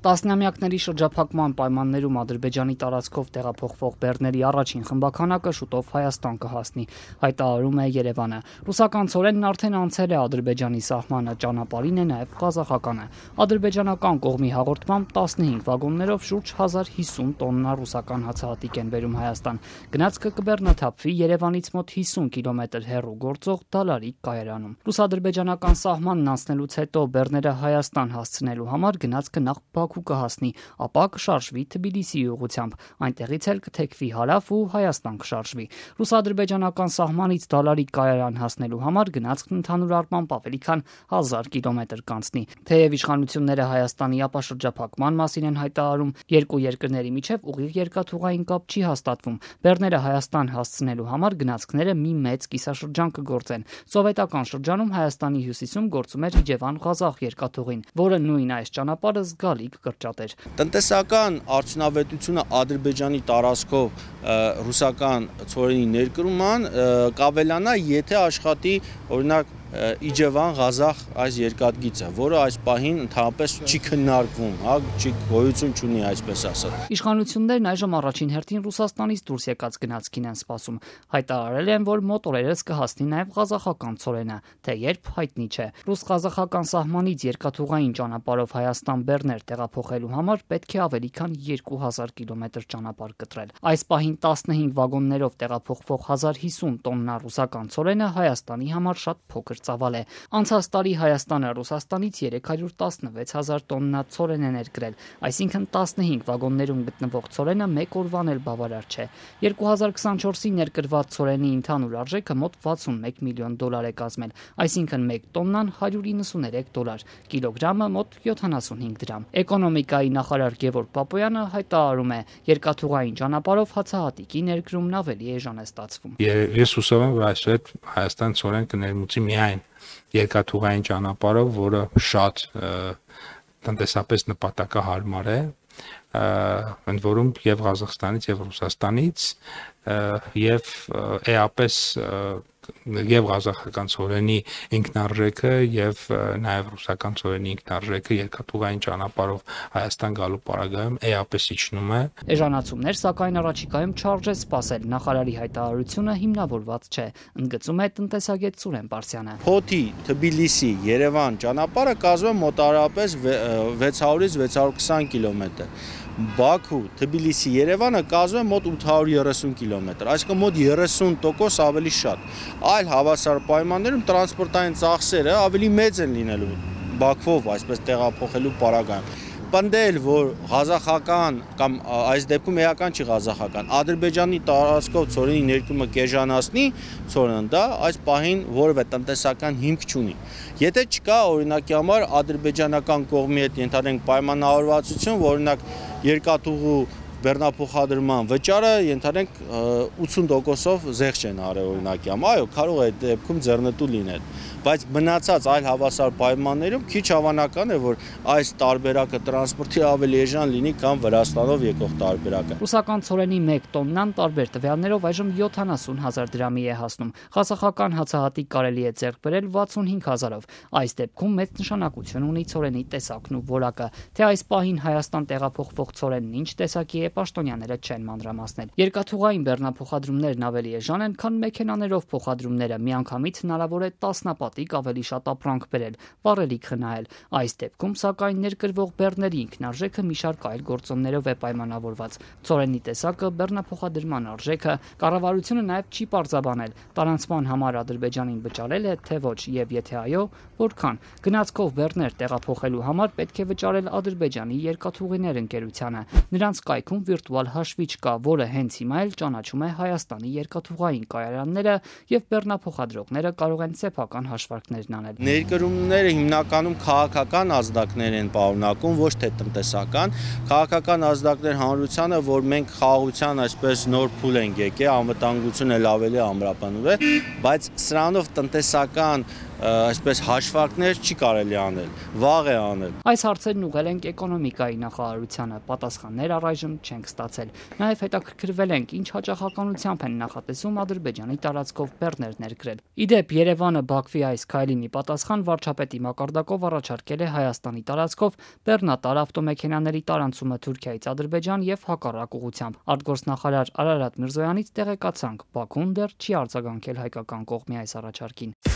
Տասնամյակների շրջափակման պայմաններում Ադրբեջանի տարածքով տեղափոխվող բեռների առաջին խմբաքանակը շուտով Հայաստան կհասնի, հայտարարում է Երևանը։ Ռուսական ցորենն արդեն անցել է Ադրբեջանի սահմանը, ճանապարհին է նաև ղազախականը։ Ադրբեջանական կողմի հաղորդմամբ 15 վագոններով շուրջ 1050 տոննա ռուսական հացահատիկ են բերում Հայաստան։ Գնացքը կբեռնաթափվի Երևանից մոտ 50 կիլոմետր հեռու գործող Դալարի կայարանում։ Ռուս-ադրբեջանական սահմանն անցնելուց հետո բեռները Հայաստան հասցնելու համար գնացքը նախ Բաքու կհասնի, ապա կշարժվի Թբիլիսիի ուղղությամբ, այնտեղից էլ կթեքվի հարավ ու Հայաստան կշարժվի։ Ռուս-ադրբեջանական սահմանից Դալարի կայարան հասնելու համար գնացքն ընդհանուր առմամբ ավելի քան 1000 կիլոմետր կանցնի։ Թեև իշխանությունները Հայաստանի ապաշրջափակման մասին են հայտարարում, երկու երկրների միջև ուղիղ երկաթուղային կապ չի հաստատվում։ Բեռները Հայաստան հասցնելու համար գնացքները մի մեծ կիսաշրջան կգործեն։ Սովետական շրջանում Հայաստանի հյուսիսում գործում էր Իջևան-Ղազախ երկաթուղին, որը նույն այս ճանապարհը զգալի կրճատեր։ Տնտեսական արդյունավետությունը Ադրբեջանի տարածքով ռուսական ցորենի ներկրման կավելանա, եթե աշխատի օրինակ Իջևան-Ղազախ այս երկաթգիծը, որը այս պահին ընդհանրապես չի քննարկվում, չի գոյություն չունի, այսպես ասած։ Իշխանություններն այժմ առաջին հերթին Ռուսաստանից դուրս եկած գնացքին են սպասում։ Հայտարարել են, որ մոտ օրերս կհասնի նաև ղազախական ցորենը, թե երբ հայտնի չէ։ Ռուս-ղազախական սահմանից երկաթուղային ճանապարհով Հայաստան բեռներ տեղափոխելու համար պետք է ավելի քան 2000 կիլոմետր ճանապարհ կտրել։ Այս պահին 15 վագոններով տեղափոխվող 1050 տոննա ռուսական ցորենը Հայաստանի համար շատ փոքր ծավալ է։ Անցած տարի Հայաստանը Ռուսաստանից 316,000 տոննա ցորեն է ներկրել, այսինքն 15 վագոններում գտնվող ցորենը մեկ օրվան էլ բավարար չէ։ 2024-ի ներկրված ցորենի ընդհանուր արժեքը մոտ 61 միլիոն դոլար է կազմել, այսինքն 1 տոննան $193, կիլոգրամը մոտ 75 դրամ։ Էկոնոմիկայի նախարար Գևորգ Պապոյանը հայտարարում է, երկաթուղային ճանապարհով հացահատիկի ներկրումն ավելի էժան է ստացվում։ Ես հուսով եմ, որ այսօր Հայաստան ցորեն կներմուծի միայն երկաթուղային ճանապարհով, որը շատ տնտեսապես նպատակահարմար է, ընդ որում եւ Ղազախստանից եւ Ռուսաստանից եւ էապես եւ ղազախական ցորենի ինքնարժեքը եւ նաեւ ռուսական ցորենի ինքնարժեքը երկաթուղային ճանապարհով Հայաստան գալու պարագայում էապես իջնում է։ Էժանացումներ, սակայն առաջիկայում չարժե սպասել, նախարարի հայտարարությունը հիմնավորված չէ, ընդգծում է տնտեսագետ Սուրեն Պարսյանը։ Փոթի Թբիլիսի Երևան ճանապարհը կազմում է մոտավորապես 600-ից 620 կիլոմետր։ Բաքու, Թբիլիսի, Երևանը կազմում է մոտ 830 կիլոմետր, այսինքն մոտ 30% ավելի շատ։ Այլ հավասար պայմաններում տրանսպորտային ծախսերը ավելի մեծ են լինելու Բաքվով այսպես տեղափոխելու պարագայում։ Պնդել, որ ղազախական կամ այս դեպքում էական չի ղազախական, Ադրբեջանի տարածքով ցորենի ներկրումը կեժանացնի ցորենը, դա այս պահին որևէ տնտեսական հիմք չունի։ Եթե չկա օրինակի համար ադրբեջանական կողմի հետ ենթադրենք պայմանավորվածություն, որ օրինակ երկաթուղու բեռնափոխադրման վճարը ենթադրենք 80%-ով զեղչ են արել օրինակի համար, այո, կարող է այդ դեպքում ձեռնտու լինել, բայց մնացած այլ հավասար պայմաններում քիչ հավանական է, որ այս տարբերակը տրանսպորտի ավելի էժան լինի, քան Վրաստանով եկող տարբերակը։ Ռուսական ցորենի 1 տոննան տարբեր տվյալներով այժմ 70,000 դրամի է հասնում։ Ղազախական հացահատիկ կարելի է ձեռք բերել 65,000-ով։ Այս դեպքում մեծ նշանակություն ունի ցորենի տեսակն ու որակը։ Թե այս պահին Հայաստան տեղափոխվող ցորենն ինչ տեսակի է, պաշտոնյաները չեն մանրամասնել։ Երկաթուղային բեռնափոխադրումներն ավելի էժան են, քան մեքենաներով փոխադրումները, միանգամից հնարավոր է տասնապատիկ ավելի շատ ապրանք բերել, վառելիք խնայել։ Այս դեպքում, սակայն, ներկրվող բեռների ինքնարժեքը մի շարք այլ գործոններով է պայմանավորված։ Ցորենի տեսակը, բեռնափոխադրման արժեքը, կառավարությունը նաև չի պարզաբանել տարանցման համար Ադրբեջանին վճարել է, թե ոչ, եւ եթե այո, որքան։ Գնացքով բեռներ տեղափոխելու համար պետք է վճարել Ադրբեջանի երկաթուղիներ ընկերությանը։ Նրանց կայքում վիրտուալ հաշվիչ կա, որը հենց հիմա էլ ճանաչում է Հայաստանի երկաթուղային կայարանները եւ բեռնափոխադրողները կարող են սեփական հաշվարկներն անել։ Ներկրումները հիմնականում քաղաքական ազդակներ են պարունակում, ոչ թե տնտեսական։ Քաղաքական ազդակներ հանրությանը, որ մենք խաղաղության այսպես նոր փուլ ենք եկել, անվտանգությունը լավ ավելի ամրապնդվել, բայց սրանով տնտեսական այսպես հաշվարկներ չի կարելի անել, վաղ է անել։ Այս հարցերն ուղղել ենք էկոնոմիկայի նախարարությանը, պատասխաններ առայժմ չենք ստացել։ Նաև հետաքրքրվել ենք, ինչ հաճախականությամբ են նախատեսում Ադրբեջանի տարածքով բեռներ ներկրել։ Ի դեպ, Երևանը Բաքվի այս քայլին ի պատասխան վարչապետի մակարդակով առաջարկել է Հայաստանի տարածքով բեռնատար ավտոմեքենաների տարանցումը Թուրքիայից Ադրբեջան եւ հակառակ ուղղությամբ։ Արտգործնախարար Արարատ Միրզոյանից տեղեկացանք, Բաքուն դեռ չի արձագանքել հայկական կողմի այս առաջարկին։